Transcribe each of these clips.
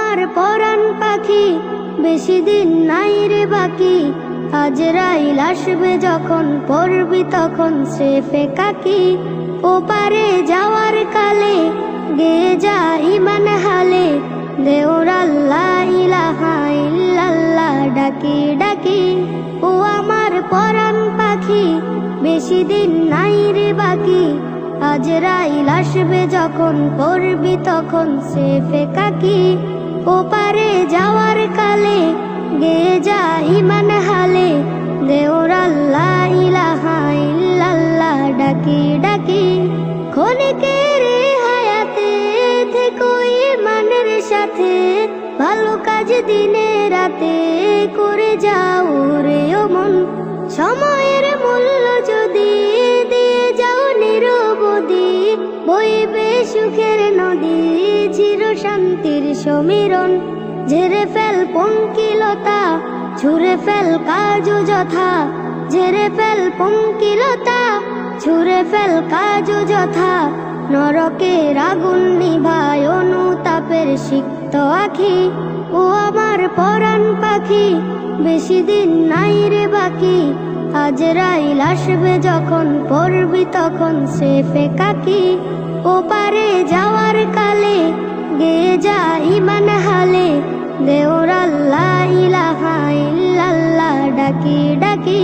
আমার পরাণ পাখি, বেশি দিন নাই রে বাকি। আজরাইল আসবে যখন, পড়বি তখন স্রেফে কাকি। ওপারে যাওয়ার কালে গেয়ে যা ইমান হালে, দেওর আল্লাহ ইলাহা ইল্লাল্লাহ ডাকি ডাকি। ও আমার পরাণ পাখি, বেশি দিন নাই রে বাকি। আজরাইল আসবে যখন, পড়বি তখন স্রেফে কাকি। ওপারে যাওয়ার কালে গেয়ে যা ইমান হালে, দেওর আল্লাহ ইলাহা ইল্লাল্লাহ ডাকি ডাকি। ক্ষণিকের হায়াতে থেকো ইমানের সাথে, ভালো কাজ দিনে রাতে করে যাও রে ও মন। সময়ের মূল্য যদি দিয়ে যাও নিরবধি, বইবে সুখের নদী, চির শান্তির সমীরণ। ঝেড়ে ফেল পঙ্কিলতা, ছুঁড়ে ফেল কাজ যথা। ঝেড়ে ফেল পঙ্কিলতা, ছুঁড়ে ফেল কাজ যথা। নরকের আগুন নিভায় অনুতাপের সিক্ত আখি। ও আমার পরাণ পাখি, বেশি দিন নাই রে বাকি। আজরাইল আসবে যখন, পড়বি তখন স্রেফে কাকি। ওপারে যাওয়ার কালে গেয়ে যা ইমান হালে, দেওর আল্লাহ ইলাহা ইল্লাল্লাহ ডাকি ডাকি।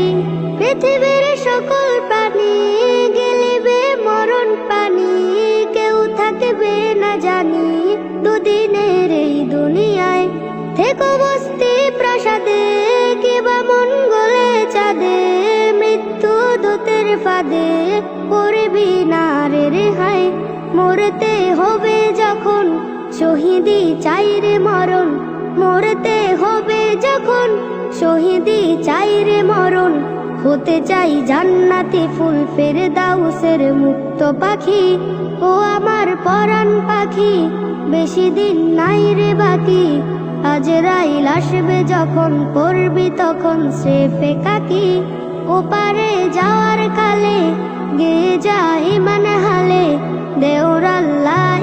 পৃথিবীর সকল প্রাণী গেলিবে মরণ পানি, কেউ থাকবে না জানি দুদিনের এই দুনিয়ায়। থেকো বস্তি প্রাসাদে, কিবা মঙ্গলে চাঁদে, মৃত্যু দূতের ফাঁদে পড়বি না রে রেহাই। মরতে হবে যখন, শহীদি চাই রে মরণ। মরতে হবে যখন, শহীদি চাই রে মরণ। হতে চাই জান্নাতি ফুল, ফেরদাউসের মুক্ত পাখি। ও আমার পরাণ পাখি, বেশি দিন নাই রে বাকি। আজরাইল আসবে যখন, পড়বি তখন স্রেফে কাকি। ওপারে যাওয়ার কালে গেয়ে যা ইমান হালে, দেওর আল্লাহ